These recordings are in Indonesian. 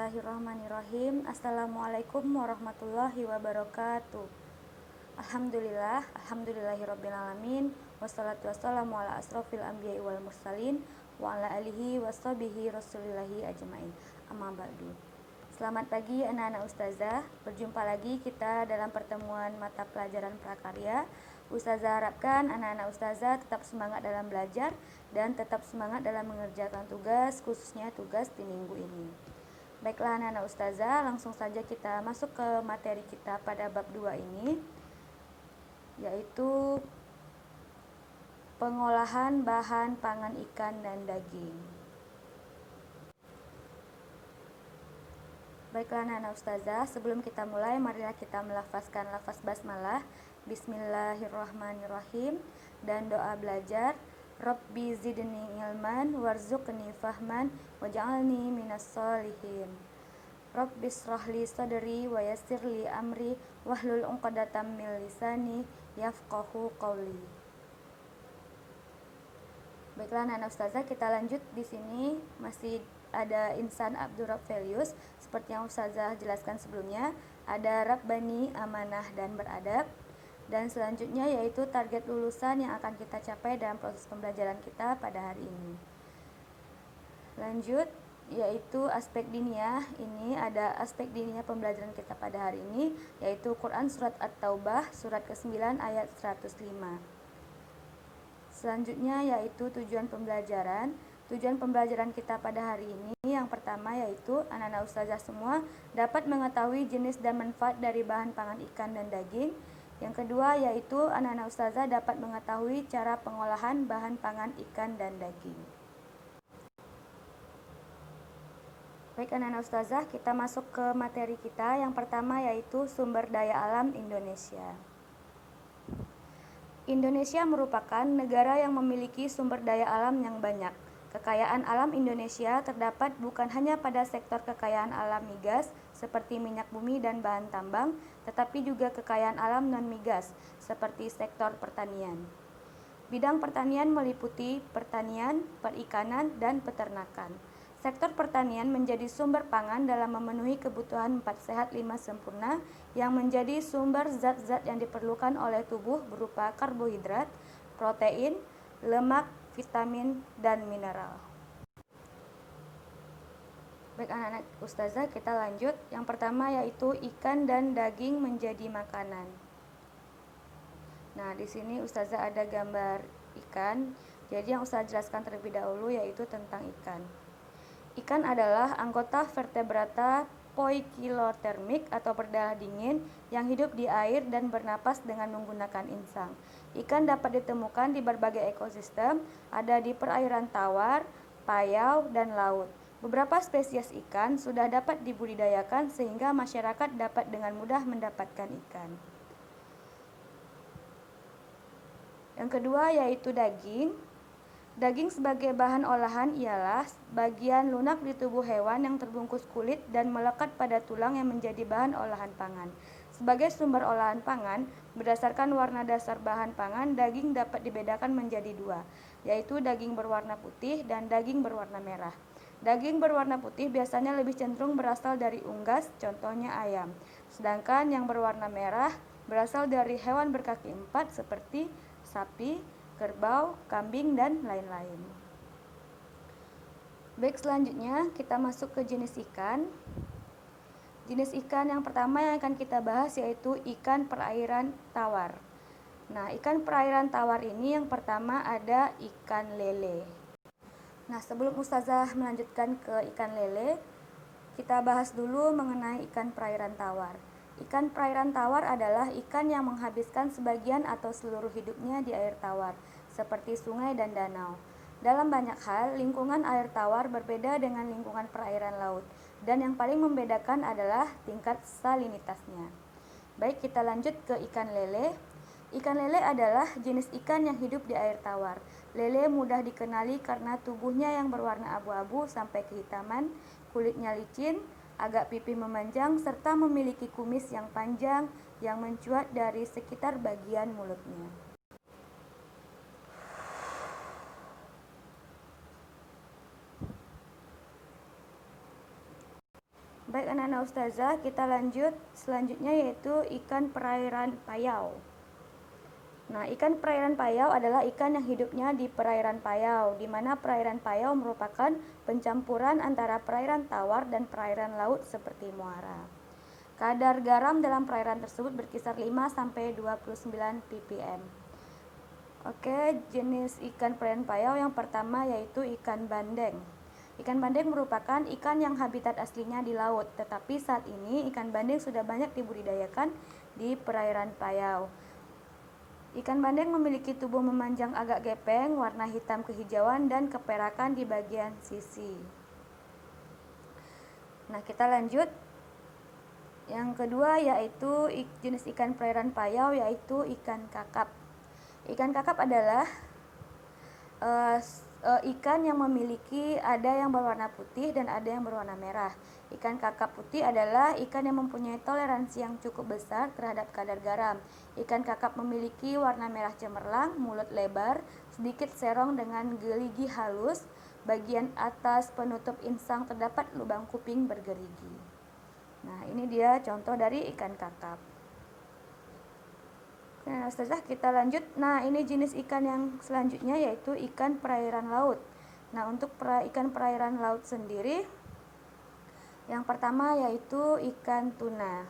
Bismillahirrahmanirrahim. Assalamualaikum warahmatullahi wabarakatuh. Alhamdulillahirrabbilalamin. Wassalatu wassalamu ala asrofil anbiya'i wal mursalin wa ala alihi washabihi rasulillahi ajmain. Amma ba'du. Selamat pagi anak-anak ustazah. Berjumpa lagi kita dalam pertemuan mata pelajaran prakarya. Ustazah harapkan anak-anak ustazah tetap semangat dalam belajar dan tetap semangat dalam mengerjakan tugas, khususnya tugas di minggu ini. Baiklah anak-anak ustazah, langsung saja kita masuk ke materi kita pada bab 2 ini, yaitu pengolahan bahan pangan ikan dan daging. Baiklah anak-anak ustazah, sebelum kita mulai, marilah kita melafazkan lafaz basmalah, Bismillahirrahmanirrahim, dan doa belajar, Rabbi zidni ilman warzuqni fahman waj'alni minas sholihin. Rabbi shrahli sadri wa yassirli amri wahlul 'uqdatam min lisani yafqahu qawli. Baiklah anak-anak ustazah, kita lanjut. Di sini masih ada insan Abdurrabbelius seperti yang ustazah jelaskan sebelumnya. Ada Rabbani, amanah dan beradab. Dan selanjutnya yaitu target lulusan yang akan kita capai dalam proses pembelajaran kita pada hari ini. Lanjut, yaitu aspek diniyah. Ini ada aspek diniyah pembelajaran kita pada hari ini, yaitu Quran Surat At-Taubah, surat ke-9 ayat 105. Selanjutnya yaitu tujuan pembelajaran. Tujuan pembelajaran kita pada hari ini yang pertama yaitu anak-anak ustazah semua dapat mengetahui jenis dan manfaat dari bahan pangan ikan dan daging. Yang kedua yaitu anak-anak ustazah dapat mengetahui cara pengolahan bahan pangan ikan dan daging. Baik anak-anak ustazah, kita masuk ke materi kita. Yang pertama yaitu sumber daya alam Indonesia. Indonesia merupakan negara yang memiliki sumber daya alam yang banyak. Kekayaan alam Indonesia terdapat bukan hanya pada sektor kekayaan alam migas seperti minyak bumi dan bahan tambang, tetapi juga kekayaan alam non-migas seperti sektor pertanian. Bidang pertanian meliputi pertanian, perikanan, dan peternakan. Sektor pertanian menjadi sumber pangan dalam memenuhi kebutuhan 4 sehat 5 sempurna yang menjadi sumber zat-zat yang diperlukan oleh tubuh berupa karbohidrat, protein, lemak, vitamin, dan mineral. Baik anak-anak ustazah, kita lanjut. Yang pertama yaitu ikan dan daging menjadi makanan. Nah, di sini ustazah ada gambar ikan. Jadi yang ustazah jelaskan terlebih dahulu yaitu tentang ikan. Ikan adalah anggota vertebrata poikilotermik atau berdarah dingin yang hidup di air dan bernapas dengan menggunakan insang. Ikan dapat ditemukan di berbagai ekosistem, ada di perairan tawar, payau, dan laut. Beberapa spesies ikan sudah dapat dibudidayakan sehingga masyarakat dapat dengan mudah mendapatkan ikan. Yang kedua yaitu daging. Daging sebagai bahan olahan ialah bagian lunak di tubuh hewan yang terbungkus kulit dan melekat pada tulang yang menjadi bahan olahan pangan. Sebagai sumber olahan pangan, berdasarkan warna dasar bahan pangan, daging dapat dibedakan menjadi dua, yaitu daging berwarna putih dan daging berwarna merah. Daging berwarna putih biasanya lebih cenderung berasal dari unggas, contohnya ayam. Sedangkan yang berwarna merah berasal dari hewan berkaki 4 seperti sapi, kerbau, kambing, dan lain-lain. Baik, selanjutnya kita masuk ke jenis ikan. Jenis ikan yang pertama yang akan kita bahas yaitu ikan perairan tawar. Nah, ikan perairan tawar ini yang pertama ada ikan lele. Nah, sebelum ustazah melanjutkan ke ikan lele, kita bahas dulu mengenai ikan perairan tawar. Ikan perairan tawar adalah ikan yang menghabiskan sebagian atau seluruh hidupnya di air tawar, seperti sungai dan danau. Dalam banyak hal, lingkungan air tawar berbeda dengan lingkungan perairan laut, dan yang paling membedakan adalah tingkat salinitasnya. Baik, kita lanjut ke ikan lele. Ikan lele adalah jenis ikan yang hidup di air tawar. Lele mudah dikenali karena tubuhnya yang berwarna abu-abu sampai kehitaman, kulitnya licin, agak pipih memanjang, serta memiliki kumis yang panjang yang mencuat dari sekitar bagian mulutnya. Baik anak-anak ustazah, kita lanjut selanjutnya yaitu ikan perairan payau. Nah, ikan perairan payau adalah ikan yang hidupnya di perairan payau, di mana perairan payau merupakan pencampuran antara perairan tawar dan perairan laut seperti muara. Kadar garam dalam perairan tersebut berkisar 5-29 ppm. Oke, jenis ikan perairan payau yang pertama yaitu ikan bandeng. Ikan bandeng merupakan ikan yang habitat aslinya di laut, tetapi saat ini ikan bandeng sudah banyak dibudidayakan di perairan payau. Ikan bandeng memiliki tubuh memanjang agak gepeng, warna hitam kehijauan dan keperakan di bagian sisi. Nah, kita lanjut. Yang kedua yaitu jenis ikan perairan payau yaitu ikan kakap. Ikan kakap adalah ikan yang memiliki ada yang berwarna putih dan ada yang berwarna merah. Ikan kakap putih adalah ikan yang mempunyai toleransi yang cukup besar terhadap kadar garam. Ikan kakap memiliki warna merah cemerlang, mulut lebar, sedikit serong dengan gerigi halus. Bagian atas penutup insang terdapat lubang kuping bergerigi. Nah, ini dia contoh dari ikan kakap. Nah, ustazah kita lanjut. Nah, ini jenis ikan yang selanjutnya yaitu ikan perairan laut. Nah, untuk ikan perairan laut sendiri, yang pertama yaitu ikan tuna.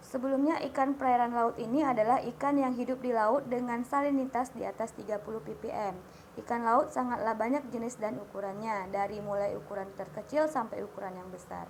Sebelumnya ikan perairan laut ini adalah ikan yang hidup di laut dengan salinitas di atas 30 ppm. Ikan laut sangatlah banyak jenis dan ukurannya, dari mulai ukuran terkecil sampai ukuran yang besar.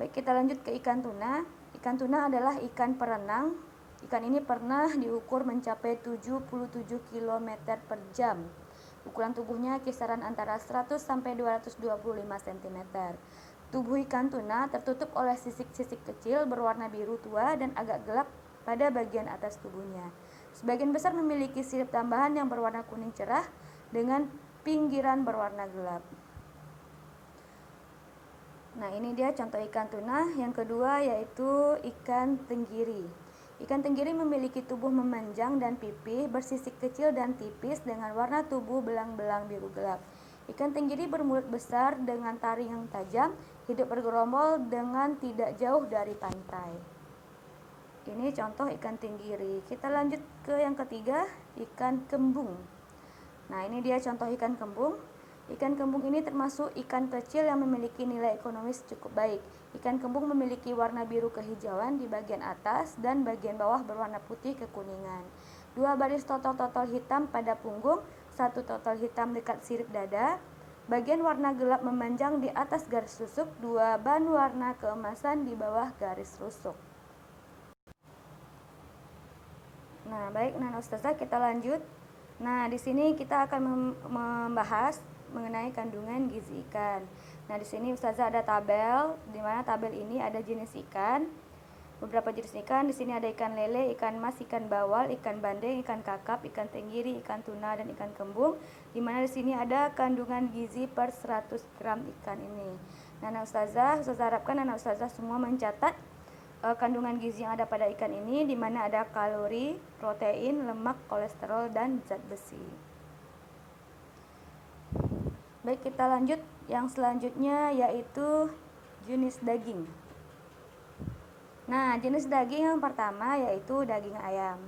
Baik, kita lanjut ke ikan tuna. Ikan tuna adalah ikan perenang. Ikan ini pernah diukur mencapai 77 km per jam. Ukuran tubuhnya kisaran antara 100 sampai 225 cm. Tubuh ikan tuna tertutup oleh sisik-sisik kecil berwarna biru tua dan agak gelap pada bagian atas tubuhnya. Sebagian besar memiliki sirip tambahan yang berwarna kuning cerah dengan pinggiran berwarna gelap. Nah, ini dia contoh ikan tuna. Yang kedua yaitu ikan tenggiri. Ikan tenggiri memiliki tubuh memanjang dan pipih, bersisik kecil dan tipis dengan warna tubuh belang-belang biru gelap. Ikan tenggiri bermulut besar dengan taring yang tajam, hidup bergerombol dengan tidak jauh dari pantai. Ini contoh ikan tenggiri. Kita lanjut ke yang ketiga, ikan kembung. Nah, ini dia contoh ikan kembung. Ikan kembung ini termasuk ikan kecil yang memiliki nilai ekonomis cukup baik. Ikan kembung memiliki warna biru kehijauan di bagian atas dan bagian bawah berwarna putih kekuningan. 2 baris totol-totol hitam pada punggung, 1 totol hitam dekat sirip dada. Bagian warna gelap memanjang di atas garis rusuk, 2 ban warna keemasan di bawah garis rusuk. Nah, baik Nana Ustazah, kita lanjut. Nah, di sini kita akan membahas mengenai kandungan gizi ikan. Nah, di sini Ustazah ada tabel, di mana tabel ini ada jenis ikan. Beberapa jenis ikan, di sini ada ikan lele, ikan mas, ikan bawal, ikan bandeng, ikan kakap, ikan tenggiri, ikan tuna, dan ikan kembung. Di mana di sini ada kandungan gizi per 100 gram ikan ini. Nah, Ustazah harapkan anak Ustazah semua mencatat kandungan gizi yang ada pada ikan ini, di mana ada kalori, protein, lemak, kolesterol, dan zat besi. Baik, kita lanjut. Yang selanjutnya yaitu jenis daging. Nah, jenis daging yang pertama yaitu daging ayam.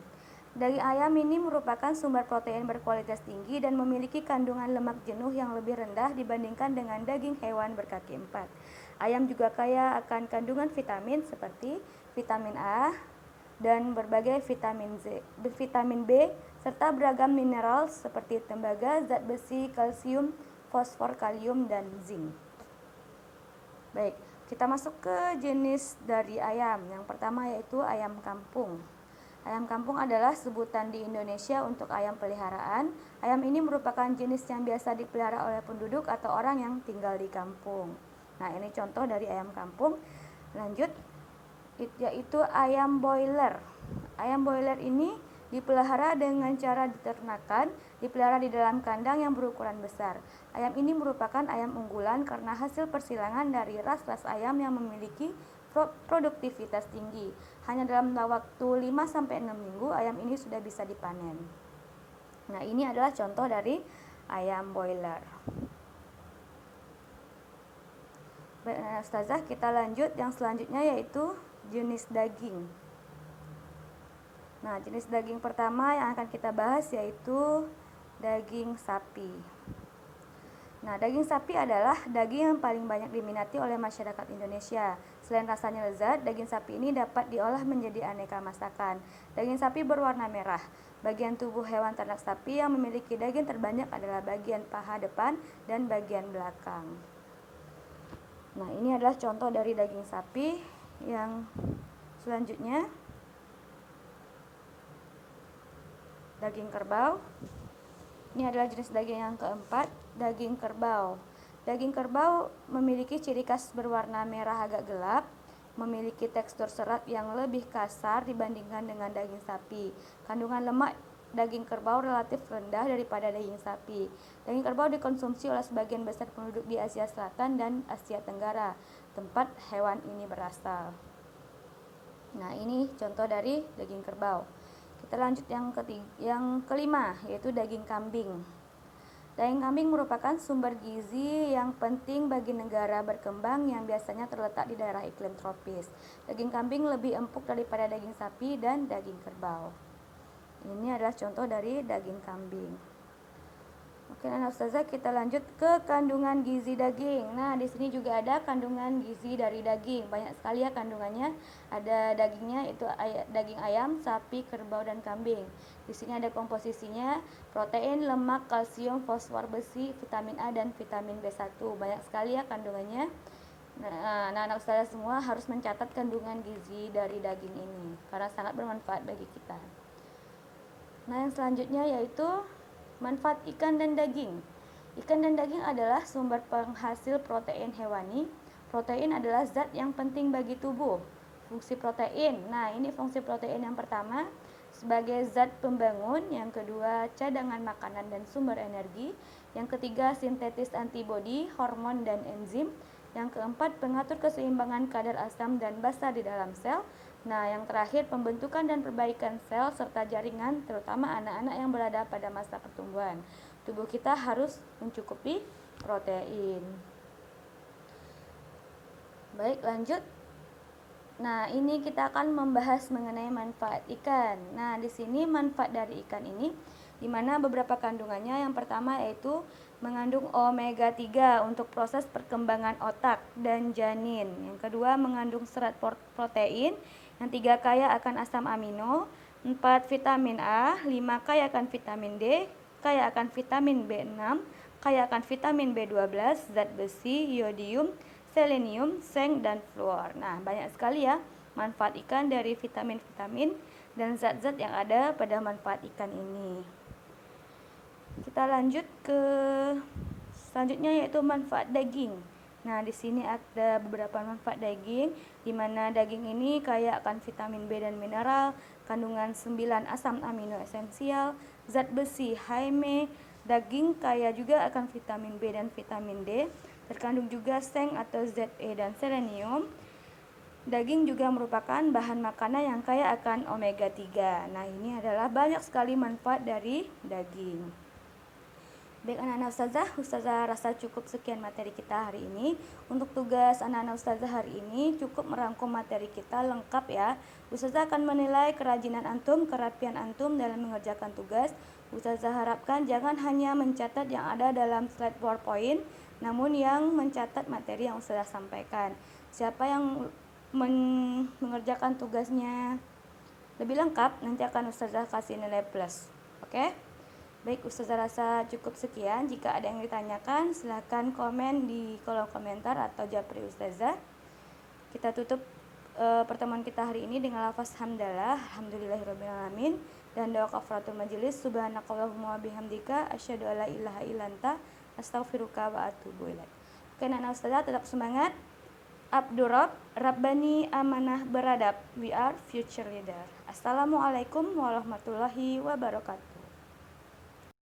Daging ayam ini merupakan sumber protein berkualitas tinggi dan memiliki kandungan lemak jenuh yang lebih rendah dibandingkan dengan daging hewan berkaki 4. Ayam juga kaya akan kandungan vitamin seperti vitamin A dan berbagai vitamin B, serta beragam mineral seperti tembaga, zat besi, kalsium, fosfor, kalium, dan zinc. Baik, kita masuk ke jenis dari ayam. Yang pertama yaitu ayam kampung. Ayam kampung adalah sebutan di Indonesia untuk ayam peliharaan. Ayam ini merupakan jenis yang biasa dipelihara oleh penduduk atau orang yang tinggal di kampung. Nah, ini contoh dari ayam kampung. Lanjut, yaitu ayam boiler. Ayam boiler ini dipelihara dengan cara diternakan, dipelihara di dalam kandang yang berukuran besar. Ayam ini merupakan ayam unggulan karena hasil persilangan dari ras-ras ayam yang memiliki produktivitas tinggi. Hanya dalam waktu 5-6 minggu ayam ini sudah bisa dipanen. Nah, ini adalah contoh dari ayam boiler. Baik, Ustazah, kita lanjut yang selanjutnya yaitu jenis daging. Nah, jenis daging pertama yang akan kita bahas yaitu daging sapi. Nah, daging sapi adalah daging yang paling banyak diminati oleh masyarakat Indonesia. Selain rasanya lezat, daging sapi ini dapat diolah menjadi aneka masakan. Daging sapi berwarna merah. Bagian tubuh hewan ternak sapi yang memiliki daging terbanyak adalah bagian paha depan dan bagian belakang. Nah, ini adalah contoh dari daging sapi. Yang selanjutnya, daging kerbau. Ini adalah jenis daging yang keempat, daging kerbau. Daging kerbau memiliki ciri khas berwarna merah agak gelap, memiliki tekstur serat yang lebih kasar dibandingkan dengan daging sapi. Kandungan lemak daging kerbau relatif rendah daripada daging sapi. Daging kerbau dikonsumsi oleh sebagian besar penduduk di Asia Selatan dan Asia Tenggara, tempat hewan ini berasal. Nah, ini contoh dari daging kerbau. Kita lanjut yang kelima, yaitu daging kambing. Daging kambing merupakan sumber gizi yang penting bagi negara berkembang yang biasanya terletak di daerah iklim tropis. Daging kambing lebih empuk daripada daging sapi dan daging kerbau. Ini adalah contoh dari daging kambing. Oke, Ustazah, kita lanjut ke kandungan gizi daging. Nah, di sini juga ada kandungan gizi dari daging. Banyak sekali ya kandungannya. Ada dagingnya, itu daging ayam, sapi, kerbau, dan kambing. Di sini ada komposisinya: protein, lemak, kalsium, fosfor, besi, vitamin A, dan vitamin B1. Banyak sekali ya kandungannya. Nah, anak Ustazah semua harus mencatat kandungan gizi dari daging ini karena sangat bermanfaat bagi kita. Nah, yang selanjutnya yaitu manfaat ikan dan daging. Ikan dan daging adalah sumber penghasil protein hewani. Protein adalah zat yang penting bagi tubuh. Fungsi protein. Nah, ini fungsi protein yang pertama sebagai zat pembangun, yang kedua cadangan makanan dan sumber energi, yang ketiga sintetis antibodi, hormon dan enzim, yang keempat pengatur keseimbangan kadar asam dan basa di dalam sel. Nah, yang terakhir pembentukan dan perbaikan sel serta jaringan, terutama anak-anak yang berada pada masa pertumbuhan. Tubuh kita harus mencukupi protein. Baik, lanjut. Nah, ini kita akan membahas mengenai manfaat ikan. Nah, di sini manfaat dari ikan ini di mana beberapa kandungannya. Yang pertama yaitu mengandung omega 3 untuk proses perkembangan otak dan janin. Yang kedua mengandung serat protein. Yang tiga kaya akan asam amino. 4 vitamin A. 5 kaya akan vitamin D. Kaya akan vitamin B6. Kaya akan vitamin B12, zat besi, yodium, selenium, seng, dan fluor. Nah, banyak sekali ya manfaat ikan dari vitamin-vitamin dan zat-zat yang ada pada manfaat ikan ini. Kita lanjut ke selanjutnya yaitu manfaat daging. Nah, di sini ada beberapa manfaat daging, di mana daging ini kaya akan vitamin B dan mineral, kandungan 9 asam amino esensial, zat besi Heme. Daging kaya juga akan vitamin B dan vitamin D. Terkandung juga seng atau Ze dan selenium. Daging juga merupakan bahan makanan yang kaya akan omega 3. Nah, ini adalah banyak sekali manfaat dari daging. Baik anak-anak Ustazah rasa cukup sekian materi kita hari ini. Untuk tugas anak-anak Ustazah hari ini cukup merangkum materi kita lengkap ya. Ustazah akan menilai kerajinan antum, kerapian antum dalam mengerjakan tugas. Ustazah harapkan jangan hanya mencatat yang ada dalam slide PowerPoint, namun yang mencatat materi yang Ustazah sampaikan. Siapa yang mengerjakan tugasnya lebih lengkap, nanti akan Ustazah kasih nilai plus. Oke? Baik, Ustazah rasa cukup sekian. Jika ada yang ditanyakan, silahkan komen di kolom komentar atau japri Ustazah. Kita tutup pertemuan kita hari ini dengan lafaz hamdalah, alhamdulillahirrabbilalamin, dan doa kafaratul majelis, subhanakallahumma bihamdika, asyhadu alla ilaha illa anta, astaghfiruka wa atubu ilaik. Oke, anak Ustazah tetap semangat. Abdurrab, Rabbani, amanah, beradab. We are future leader. Assalamualaikum warahmatullahi wabarakatuh.